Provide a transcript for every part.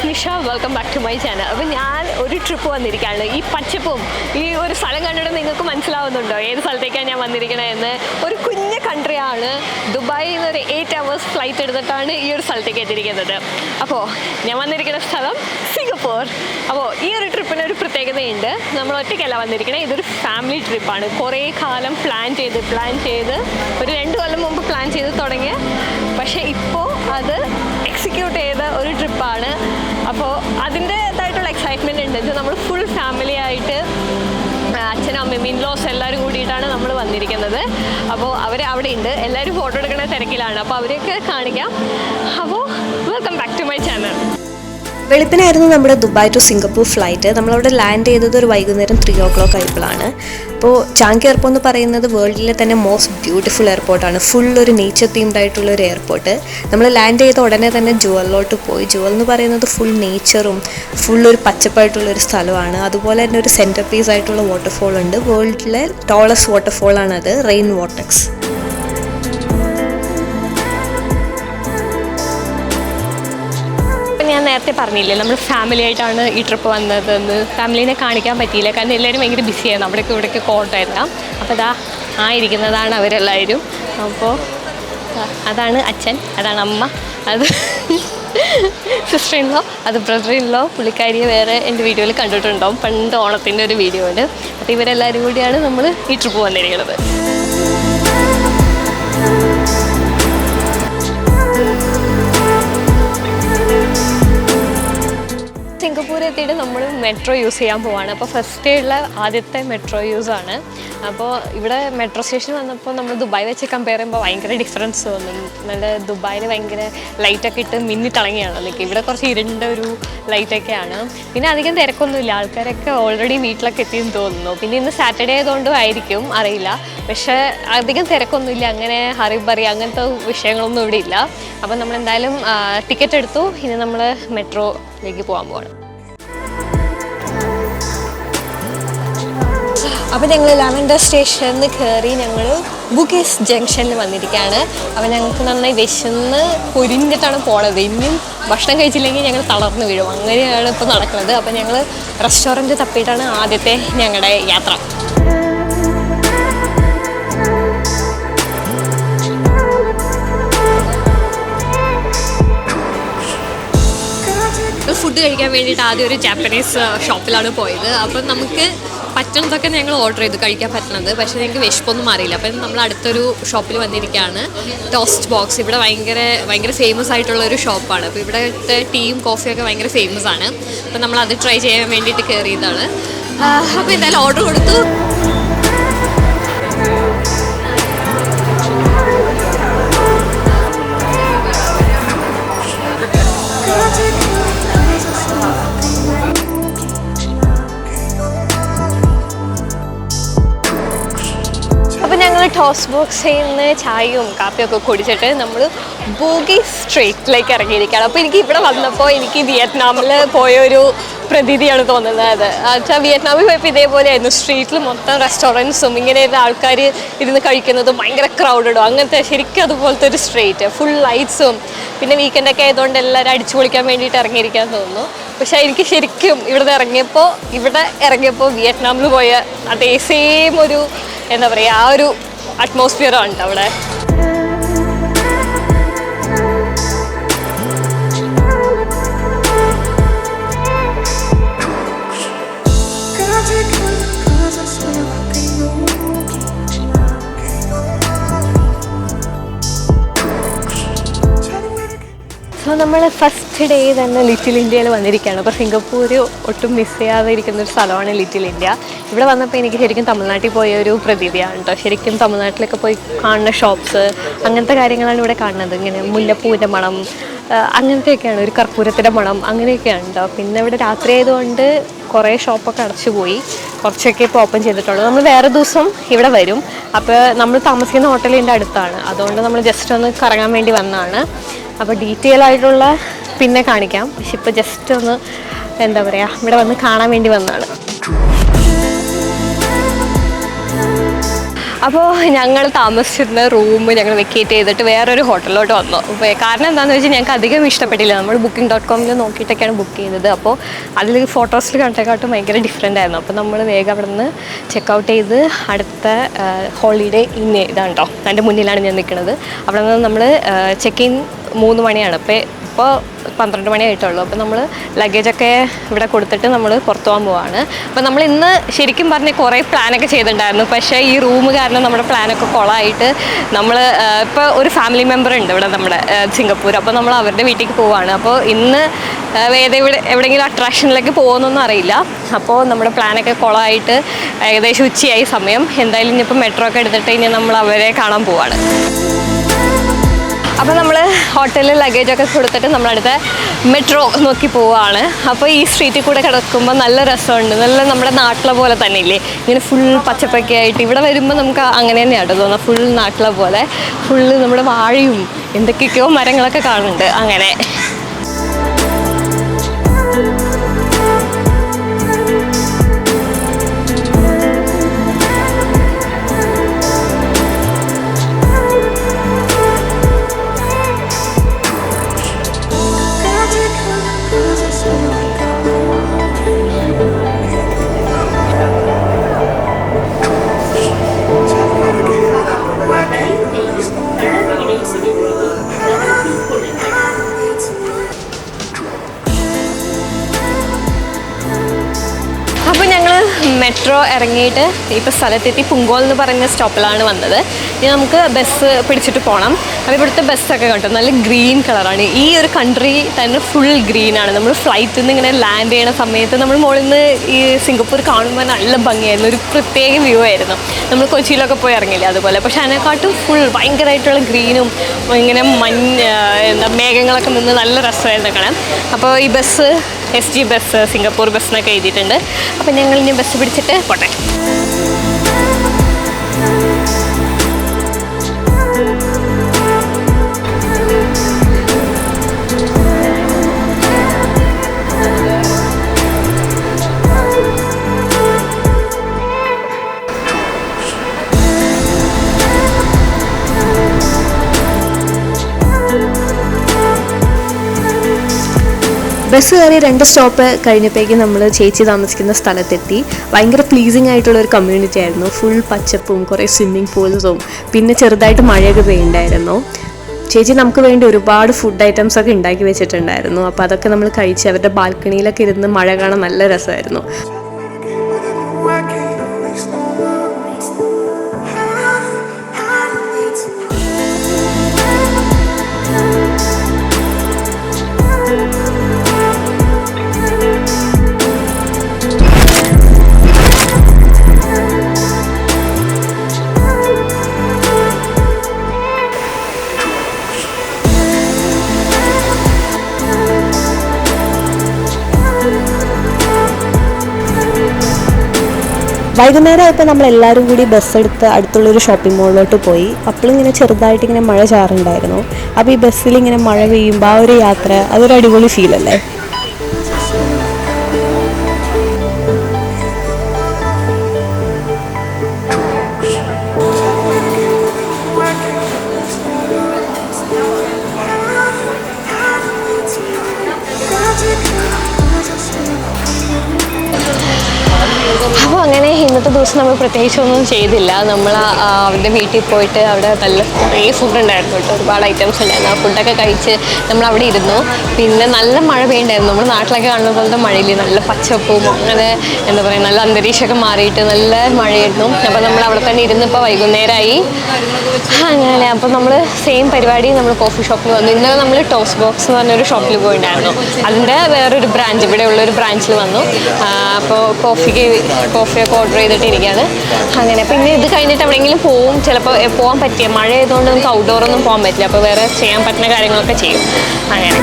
Nisha, welcome back to my channel. അപ്പോൾ ഞാൻ ഒരു ട്രിപ്പ് വന്നിരിക്കുകയാണ്. ഈ പച്ചപ്പും ഈ ഒരു സ്ഥലം കണ്ടിട്ട് നിങ്ങൾക്ക് മനസ്സിലാവുന്നുണ്ടോ ഏത് സ്ഥലത്തേക്കാണ് ഞാൻ വന്നിരിക്കണതെന്ന്? ഒരു കുഞ്ഞ് കൺട്രിയാണ്. ദുബായിൽ നിന്ന് ഒരു 8 hours ഫ്ലൈറ്റ് എടുത്തിട്ടാണ് ഈ ഒരു സ്ഥലത്തേക്ക് എത്തിയിരിക്കുന്നത്. അപ്പോൾ ഞാൻ വന്നിരിക്കുന്ന സ്ഥലം സിംഗപ്പൂർ. അപ്പോൾ ഈ ഒരു ട്രിപ്പിന് ഒരു പ്രത്യേകതയുണ്ട്. നമ്മൾ ഒറ്റയ്ക്കല്ല വന്നിരിക്കണേ, ഇതൊരു ഫാമിലി ട്രിപ്പാണ്. കുറേ കാലം പ്ലാൻ ചെയ്ത് ഒരു 2 കൊല്ലം മുമ്പ് പ്ലാൻ ചെയ്ത് തുടങ്ങിയ, പക്ഷേ ഇപ്പോൾ അത് എക്സിക്യൂട്ട് ചെയ്ത ഒരു ട്രിപ്പാണ്. അപ്പോൾ അതിൻ്റേതായിട്ടുള്ള എക്സൈറ്റ്മെൻ്റ് ഉണ്ട്. നമ്മൾ ഫുൾ ഫാമിലി ആയിട്ട് അച്ഛനും അമ്മയും ഇൻലോസ് എല്ലാവരും കൂടിയിട്ടാണ് നമ്മൾ വന്നിരിക്കുന്നത്. അപ്പോൾ അവർ അവിടെ ഉണ്ട്, എല്ലാവരും ഫോട്ടോ എടുക്കുന്ന തിരക്കിലാണ്. അപ്പോൾ അവരെയൊക്കെ കാണിക്കാം. അപ്പോൾ welcome back to my channel. വെളുപ്പിനായിരുന്നു നമ്മുടെ ദുബായ് ടു സിംഗപ്പൂർ ഫ്ലൈറ്റ്. നമ്മളവിടെ ലാൻഡ് ചെയ്തത് ഒരു വൈകുന്നേരം 3 o'clock ആയപ്പോഴാണ്. അപ്പോൾ ചാങ്കി എയർപോർട്ട് എന്ന് പറയുന്നത് വേൾഡിലെ തന്നെ മോസ്റ്റ് ബ്യൂട്ടിഫുൾ എയർപോർട്ടാണ്. ഫുൾ ഒരു നേച്ചർ തീംഡ് ആയിട്ടുള്ള ഒരു എയർപോർട്ട്. നമ്മൾ ലാൻഡ് ചെയ്ത ഉടനെ തന്നെ ജുവലിലോട്ട് പോയി. ജുവൽ എന്ന് പറയുന്നത് ഫുൾ നേച്ചറും ഫുൾ ഒരു പച്ചപ്പായിട്ടുള്ളൊരു സ്ഥലമാണ്. അതുപോലെ തന്നെ ഒരു സെൻറ്റർ പീസ് ആയിട്ടുള്ള വാട്ടർഫോൾ ഉണ്ട്. വേൾഡിലെ ടോളസ്റ്റ് വാട്ടർഫോളാണത്, റെയിൻ വോർട്ടെക്സ്. ഞാൻ നേരത്തെ പറഞ്ഞില്ലേ, നമ്മൾ ഫാമിലി ആയിട്ടാണ് ഈ ട്രിപ്പ് വന്നതെന്ന്. ഫാമിലീനെ കാണിക്കാൻ പറ്റിയില്ല, കാരണം എല്ലാവരും ഭയങ്കര ബിസിയായിരുന്നു. അവിടേക്ക് ഇവിടേക്ക് കോട്ടായിരുന്നു. അപ്പോൾ ഇതാ ഇരിക്കുന്നതാണ് അവരെല്ലാവരും. അപ്പോൾ അതാണ് അച്ഛൻ, അതാണ് അമ്മ, അത് സിസ്റ്റർ ഇൻ ലോ, അത് ബ്രദർ ഇൻ ലോ. പുള്ളിക്കാരിയെ വേറെ എൻ്റെ വീഡിയോയിൽ കണ്ടിട്ടുണ്ടാവും, പണ്ട് ഓണത്തിൻ്റെ ഒരു വീഡിയോയിൽ. അപ്പോൾ ഇവരെല്ലാവരും കൂടിയാണ് നമ്മൾ ഈ ട്രിപ്പ് വന്നിരിക്കുന്നത്. സിംഗപ്പൂർ എത്തിയിട്ട് നമ്മൾ മെട്രോ യൂസ് ചെയ്യാൻ പോവാണ്. അപ്പോൾ ഫസ്റ്റ് ഉള്ള ആദ്യത്തെ മെട്രോ യൂസാണ്. അപ്പോൾ ഇവിടെ മെട്രോ സ്റ്റേഷൻ വന്നപ്പോൾ നമ്മൾ ദുബായ് വെച്ച് കമ്പയർ ചെയ്യുമ്പോൾ ഭയങ്കര ഡിഫറൻസ് തോന്നും. നല്ല ദുബായിൽ ഭയങ്കര ലൈറ്റൊക്കെ ഇട്ട് മിന്നി തിളങ്ങിയാണ് നിൽക്കുക. ഇവിടെ കുറച്ച് ഇരുണ്ട ഒരു ലൈറ്റൊക്കെയാണ്. പിന്നെ അധികം തിരക്കൊന്നുമില്ല, ആൾക്കാരൊക്കെ ഓൾറെഡി വീട്ടിലൊക്കെ എത്തിയെന്ന് തോന്നുന്നു. പിന്നെ ഇന്ന് സാറ്റർഡേ ആയതുകൊണ്ടും ആയിരിക്കും, അറിയില്ല. പക്ഷേ അധികം തിരക്കൊന്നുമില്ല, അങ്ങനെ ഹറിബറി അങ്ങനത്തെ വിഷയങ്ങളൊന്നും ഇവിടെ ഇല്ല. അപ്പം നമ്മൾ എന്തായാലും ടിക്കറ്റ് എടുത്തു. ഇനി നമ്മൾ മെട്രോയിലേക്ക് പോകാൻ പോവാണ്. അപ്പോൾ ഞങ്ങൾ ലാവൻഡർ സ്റ്റേഷനിൽ നിന്ന് കയറി ഞങ്ങൾ ബുഗീസ് ജംഗ്ഷനിൽ വന്നിരിക്കുകയാണ്. അപ്പോൾ ഞങ്ങൾക്ക് നന്നായി വിശന്ന് പൊരിഞ്ഞിട്ടാണ് പോണത്. ഇനിയും ഭക്ഷണം കഴിച്ചില്ലെങ്കിൽ ഞങ്ങൾ തളർന്നു വീഴും, അങ്ങനെയാണ് ഇപ്പോൾ നടക്കുന്നത്. അപ്പോൾ ഞങ്ങൾ റെസ്റ്റോറൻറ്റ് തപ്പിയിട്ടാണ് ആദ്യത്തെ ഞങ്ങളുടെ യാത്ര. ഫുഡ് കഴിക്കാൻ വേണ്ടിയിട്ട് ആദ്യം ഒരു ജാപ്പനീസ് ഷോപ്പിലാണ് പോയത്. അപ്പം നമുക്ക് പറ്റുന്നതൊക്കെ ഞങ്ങൾ ഓർഡർ ചെയ്തു, കഴിക്കാൻ പറ്റുന്നത്. പക്ഷേ ഞങ്ങൾക്ക് വിശപ്പൊന്നും അറിയില്ല. അപ്പം നമ്മൾ അടുത്തൊരു ഷോപ്പിൽ വന്നിരിക്കുകയാണ്, ടോസ്റ്റ് ബോക്സ്. ഇവിടെ ഭയങ്കര ഫേമസ് ആയിട്ടുള്ളൊരു ഷോപ്പാണ്. അപ്പോൾ ഇവിടുത്തെ ടീയും കോഫിയൊക്കെ ഭയങ്കര ഫേമസ് ആണ്. അപ്പം നമ്മൾ അത് ട്രൈ ചെയ്യാൻ വേണ്ടിയിട്ട് കയറിയതാണ്. അപ്പോൾ എന്തായാലും ഓർഡർ കൊടുത്തു. ടോസ്റ്റ് ബോക്സിൽ നിന്ന് ചായയും കാപ്പിയൊക്കെ കുടിച്ചിട്ട് നമ്മൾ ബൂഗീസ് സ്ട്രീറ്റിലേക്ക് ഇറങ്ങിയിരിക്കുകയാണ്. അപ്പോൾ എനിക്ക് ഇവിടെ വന്നപ്പോൾ എനിക്ക് വിയറ്റ്നാമിൽ പോയൊരു പ്രതീതിയാണ് തോന്നുന്നത്. വെച്ചാൽ വിയറ്റ്നാമിൽ പോയപ്പോൾ ഇതേപോലെയായിരുന്നു. സ്ട്രീറ്റിൽ മൊത്തം റെസ്റ്റോറൻറ്റ്സും ഇങ്ങനെ ആൾക്കാർ ഇരുന്ന് കഴിക്കുന്നതും ഭയങ്കര ക്രൗഡഡും അങ്ങനത്തെ ശരിക്കും അതുപോലത്തെ ഒരു സ്ട്രീറ്റ്, ഫുൾ ലൈറ്റ്സും. പിന്നെ വീക്കെൻഡൊക്കെ ആയതുകൊണ്ട് എല്ലാവരും അടിച്ചു പൊളിക്കാൻ വേണ്ടിയിട്ട് ഇറങ്ങിയിരിക്കാൻ തോന്നുന്നു. പക്ഷേ എനിക്ക് ശരിക്കും ഇവിടെ ഇറങ്ങിയപ്പോൾ വിയറ്റ്നാമിൽ പോയ അതേ സെയിം ഒരു എന്താ പറയുക, ആ ഒരു അറ്റ്മോസ്ഫിയറാണ് അവിടെ. സോ നമ്മൾ ഫസ്റ്റ് ഡേ തന്നെ ലിറ്റിൽ ഇന്ത്യയിൽ വന്നിരിക്കുകയാണ്. അപ്പോൾ സിംഗപ്പൂർ ഒട്ടും മിസ് ചെയ്യാതെ ഇരിക്കുന്ന ഒരു സ്ഥലമാണ് ലിറ്റിൽ ഇന്ത്യ. ഇവിടെ വന്നപ്പോൾ എനിക്ക് ശരിക്കും തമിഴ്നാട്ടിൽ പോയ ഒരു പ്രതീതിയാണ് കേട്ടോ. ശരിക്കും തമിഴ്നാട്ടിലൊക്കെ പോയി കാണുന്ന ഷോപ്സ് അങ്ങനത്തെ കാര്യങ്ങളാണ് ഇവിടെ കാണുന്നത്. ഇങ്ങനെ മുല്ലപ്പൂവിൻ്റെ മണം, അങ്ങനത്തെയൊക്കെയാണ്, ഒരു കർപ്പൂരത്തിൻ്റെ മണം, അങ്ങനെയൊക്കെയാണ് കേട്ടോ. പിന്നെ ഇവിടെ രാത്രി ആയതുകൊണ്ട് കുറേ ഷോപ്പൊക്കെ അടച്ചുപോയി, കുറച്ചൊക്കെ ഇപ്പോൾ ഓപ്പൺ ചെയ്തിട്ടുള്ളൂ. നമ്മൾ വേറെ ദിവസം ഇവിടെ വരും. അപ്പോൾ നമ്മൾ താമസിക്കുന്ന ഹോട്ടലിൻ്റെ അടുത്താണ്, അതുകൊണ്ട് നമ്മൾ ജസ്റ്റ് ഒന്ന് കറങ്ങാൻ വേണ്ടി വന്നതാണ്. അപ്പോൾ ഡീറ്റെയിൽ ആയിട്ടുള്ള പിന്നെ കാണിക്കാം. പക്ഷെ ഇപ്പോൾ ജസ്റ്റ് ഒന്ന് എന്താ പറയുക, ഇവിടെ വന്ന് കാണാൻ വേണ്ടി വന്നതാണ്. അപ്പോൾ ഞങ്ങൾ താമസിച്ചിരുന്ന റൂം ഞങ്ങൾ വെക്കേറ്റ് ചെയ്തിട്ട് വേറൊരു ഹോട്ടലിലോട്ട് വന്നു. അപ്പോൾ കാരണം എന്താണെന്ന് വെച്ചാൽ ഞങ്ങൾക്ക് അധികം ഇഷ്ടപ്പെട്ടില്ല. നമ്മൾ booking.com നോക്കിയിട്ടൊക്കെയാണ് ബുക്ക് ചെയ്തത്. അപ്പോൾ അതിൽ ഫോട്ടോസിൽ കണ്ടേക്കാട്ടും ഭയങ്കര ഡിഫറെൻ്റ് ആയിരുന്നു. അപ്പോൾ നമ്മൾ വേഗം അവിടെ നിന്ന് ചെക്കൗട്ട് ചെയ്ത് അടുത്ത ഹോളിഡേ ഇന്ന് ഇതാണ് കേട്ടോ, എൻ്റെ മുന്നിലാണ് ഞാൻ നിൽക്കുന്നത്. അവിടെ നിന്ന് നമ്മൾ ചെക്ക് ഇൻ 3 മണിയാണ്. ഇപ്പോൾ 12 മണിയായിട്ടുള്ളൂ. അപ്പോൾ നമ്മൾ ലഗേജൊക്കെ ഇവിടെ കൊടുത്തിട്ട് നമ്മൾ പുറത്തു പോകാൻ പോവാണ്. അപ്പോൾ നമ്മൾ ഇന്ന് ശരിക്കും പറഞ്ഞ് കുറേ പ്ലാനൊക്കെ ചെയ്തിട്ടുണ്ടായിരുന്നു. പക്ഷേ ഈ റൂം കാരണം നമ്മുടെ പ്ലാനൊക്കെ കുളമായിട്ട് നമ്മൾ ഇപ്പോൾ ഒരു ഫാമിലി മെമ്പർ ഉണ്ട് ഇവിടെ നമ്മുടെ സിംഗപ്പൂർ. അപ്പോൾ നമ്മൾ അവരുടെ വീട്ടിലേക്ക് പോവുകയാണ്. അപ്പോൾ ഇന്ന് എവിടെയെങ്കിലും അട്രാക്ഷനിലേക്ക് പോകുമെന്നൊന്നും അറിയില്ല. അപ്പോൾ നമ്മുടെ പ്ലാനൊക്കെ കുളമായിട്ട് ഏകദേശം ഉച്ചയായി സമയം. എന്തായാലും ഇനിയിപ്പോൾ മെട്രോ ഒക്കെ എടുത്തിട്ട് ഇനി നമ്മൾ അവരെ കാണാൻ പോവാണ്. അപ്പോൾ നമ്മൾ ഹോട്ടലിൽ ലഗേജൊക്കെ കൊടുത്തിട്ട് നമ്മളടുത്ത മെട്രോ നോക്കി പോവുകയാണ്. അപ്പോൾ ഈ സ്ട്രീറ്റിൽ കൂടെ കിടക്കുമ്പോൾ നല്ല രസമുണ്ട്. നല്ല നമ്മുടെ നാട്ടിലെ പോലെ തന്നെ ഇല്ലേ, ഇങ്ങനെ ഫുൾ പച്ചപ്പൊക്കെ ആയിട്ട്. ഇവിടെ വരുമ്പോൾ നമുക്ക് അങ്ങനെ തന്നെയാണ് തോന്നുന്നത്, ഫുൾ നാട്ടിലെ പോലെ ഫുള്ള് നമ്മുടെ വാഴയും എന്തൊക്കെയൊക്കെയോ മരങ്ങളൊക്കെ കാണുന്നുണ്ട്. അങ്ങനെ മെട്രോ ഇറങ്ങിയിട്ട് ഇപ്പോൾ സ്ഥലത്തെത്തി. പുങ്കോൾ എന്ന് പറഞ്ഞ സ്റ്റോപ്പിലാണ് വന്നത്. ഇനി നമുക്ക് ബസ് പിടിച്ചിട്ട് പോകണം. അപ്പോൾ ഇവിടുത്തെ ബസ്സൊക്കെ കണ്ടു നല്ല ഗ്രീൻ കളറാണ്. ഈ ഒരു കൺട്രി തന്നെ ഫുൾ ഗ്രീനാണ്. നമ്മൾ ഫ്ലൈറ്റിൽ നിന്ന് ഇങ്ങനെ ലാൻഡ് ചെയ്യണ സമയത്ത് നമ്മൾ മുകളിൽ നിന്ന് ഈ സിംഗപ്പൂർ കാണുമ്പോൾ നല്ല ഭംഗിയായിരുന്നു. ഒരു പ്രത്യേക വ്യൂ ആയിരുന്നു. നമ്മൾ കൊച്ചിയിലൊക്കെ പോയി ഇറങ്ങില്ലേ അതുപോലെ. പക്ഷെ അതിനെക്കാട്ടും ഫുൾ ഭയങ്കരമായിട്ടുള്ള ഗ്രീനും ഇങ്ങനെ മേഘങ്ങളൊക്കെ നിന്ന് നല്ല രസമായിരുന്നു കാണാൻ. അപ്പോൾ ഈ bus SG bus, Singapore bus എന്നൊക്കെ എഴുതിയിട്ടുണ്ട്. അപ്പം ഞങ്ങൾ ഇനി ബസ് പിടിച്ചിട്ട് പോട്ടെ. ബസ് കയറി 2 സ്റ്റോപ്പ് കഴിഞ്ഞപ്പോഴേക്കും നമ്മൾ ചേച്ചി താമസിക്കുന്ന സ്ഥലത്തെത്തി. ഭയങ്കര പ്ലീസിങ് ആയിട്ടുള്ള ഒരു കമ്മ്യൂണിറ്റി ആയിരുന്നു. ഫുൾ പച്ചപ്പും കുറേ സ്വിമ്മിങ് പൂൾസും പിന്നെ ചെറുതായിട്ട് മഴയൊക്കെ പെയ്യുണ്ടായിരുന്നു. ചേച്ചി നമുക്ക് വേണ്ടി ഒരുപാട് ഫുഡ് ഐറ്റംസ് ഒക്കെ ഉണ്ടാക്കി വെച്ചിട്ടുണ്ടായിരുന്നു. അപ്പോൾ അതൊക്കെ നമ്മൾ കഴിച്ച് അവരുടെ ബാൽക്കണിയിലൊക്കെ ഇരുന്ന് മഴ കാണാൻ നല്ല രസമായിരുന്നു. വൈകുന്നേരം ആയപ്പോൾ നമ്മളെല്ലാവരും കൂടി ബസ്സെടുത്ത് അടുത്തുള്ളൊരു ഷോപ്പിംഗ് മോളിലോട്ട് പോയി. അപ്പോഴിങ്ങനെ ചെറുതായിട്ട് ഇങ്ങനെ മഴ ചാറുണ്ടായിരുന്നു. അപ്പോൾ ഈ ബസ്സിൽ ഇങ്ങനെ മഴ പെയ്യുമ്പോൾ ആ ഒരു യാത്ര അതൊരു അടിപൊളി ഫീലല്ലേ. അപ്പോൾ അങ്ങനെ ഇന്നത്തെ ദിവസം നമ്മൾ പ്രത്യേകിച്ചൊന്നും ചെയ്തില്ല. നമ്മൾ അവരുടെ വീട്ടിൽ പോയിട്ട് അവിടെ നല്ല കുറേ ഫുഡ് ഉണ്ടായിരുന്നു കേട്ടോ, ഒരുപാട് ഐറ്റംസ് ഉണ്ടായിരുന്നു. ആ ഫുഡൊക്കെ കഴിച്ച് നമ്മൾ അവിടെ ഇരുന്നു. പിന്നെ നല്ല മഴ പെയ്യുണ്ടായിരുന്നു. നമ്മൾ നാട്ടിലൊക്കെ കാണുന്ന പോലത്തെ മഴയില്ലേ, നല്ല പച്ചപ്പും അങ്ങനെ എന്താ പറയുക, നല്ല അന്തരീക്ഷമൊക്കെ മാറിയിട്ട് നല്ല മഴയായിരുന്നു. അപ്പോൾ നമ്മൾ അവിടെ തന്നെ ഇരുന്ന് ഇപ്പോൾ വൈകുന്നേരമായി. അങ്ങനെ അപ്പോൾ നമ്മൾ സെയിം പരിപാടി നമ്മൾ കോഫി ഷോപ്പിൽ വന്നു. ഇന്നലെ നമ്മൾ ടോസ്റ്റ് ബോക്സ് എന്ന് പറഞ്ഞൊരു ഷോപ്പിൽ പോയിട്ടുണ്ടായിരുന്നു. അതിൻ്റെ വേറൊരു ബ്രാഞ്ച്, ഇവിടെ ഉള്ളൊരു ബ്രാഞ്ചിൽ വന്നു. അപ്പോൾ കോഫിയൊക്കെ ഓർഡർ ചെയ്തിട്ടിരിക്കുകയാണ്. അങ്ങനെ പിന്നെ ഇത് കഴിഞ്ഞിട്ട് എവിടെയെങ്കിലും പോവും. ചിലപ്പോൾ പോകാൻ പറ്റിയ മഴ ആയതുകൊണ്ട് നമുക്ക് ഔട്ട്ഡോറൊന്നും പോകാൻ പറ്റില്ല. അപ്പോൾ വേറെ ചെയ്യാൻ പറ്റുന്ന കാര്യങ്ങളൊക്കെ ചെയ്യും. അങ്ങനെ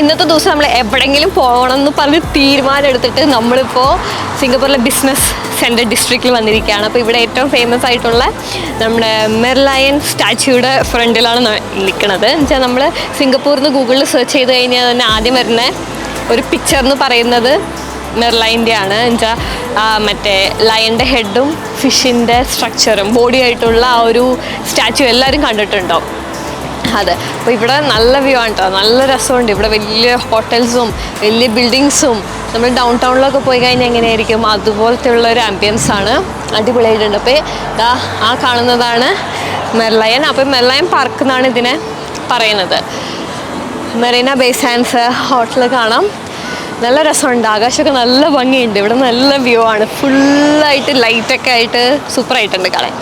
ഇന്നത്തെ ദിവസം നമ്മൾ എവിടെയെങ്കിലും പോകണം എന്ന് പറഞ്ഞ് തീരുമാനം എടുത്തിട്ട് നമ്മളിപ്പോൾ സിംഗപ്പൂരിലെ ബിസിനസ് സെൻറ്റർ ഡിസ്ട്രിക്റ്റിൽ വന്നിരിക്കുകയാണ്. അപ്പോൾ ഇവിടെ ഏറ്റവും ഫേമസ് ആയിട്ടുള്ള നമ്മുടെ മെർലയൺ സ്റ്റാച്യൂയുടെ ഫ്രണ്ടിലാണ് നിൽക്കുന്നത്. എന്ന് വെച്ചാൽ നമ്മൾ സിംഗപ്പൂരിൽ നിന്ന് ഗൂഗിളിൽ സെർച്ച് ചെയ്ത് കഴിഞ്ഞാൽ തന്നെ ആദ്യം വരുന്ന ഒരു പിക്ചർ എന്ന് പറയുന്നത് മെർലൈൻ്റെ ആണ്. എന്നുവെച്ചാൽ മറ്റേ ലയൻ്റെ ഹെഡും ഫിഷിൻ്റെ സ്ട്രക്ചറും ബോഡി ആയിട്ടുള്ള ആ ഒരു സ്റ്റാച്യു എല്ലാവരും കണ്ടിട്ടുണ്ടോ? അതെ. അപ്പോൾ ഇവിടെ നല്ല വ്യൂ ആണ് കേട്ടോ, നല്ല രസമുണ്ട്. ഇവിടെ വലിയ ഹോട്ടൽസും വലിയ ബിൽഡിങ്സും നമ്മൾ ഡൗൺ ടൗണിലൊക്കെ പോയി കഴിഞ്ഞാൽ എങ്ങനെയായിരിക്കും അതുപോലത്തെ ഉള്ള ഒരു ആംബിയൻസ് ആണ്. അടിപൊളിയായിട്ടുണ്ട്. അപ്പോൾ ആ കാണുന്നതാണ് മെർലയൺ. അപ്പോൾ മെർലയൺ പാർക്ക് എന്നാണ് ഇതിനെ പറയുന്നത്. മെറീന ബേ സാൻഡ്സ് ഹോട്ടൽ കാണാം. നല്ല രസമുണ്ട്. ആകാശമൊക്കെ നല്ല ഭംഗിയുണ്ട്. ഇവിടെ നല്ല വ്യൂ ആണ്. ഫുള്ളായിട്ട് ലൈറ്റൊക്കെ ആയിട്ട് സൂപ്പറായിട്ടുണ്ട് കാണാൻ.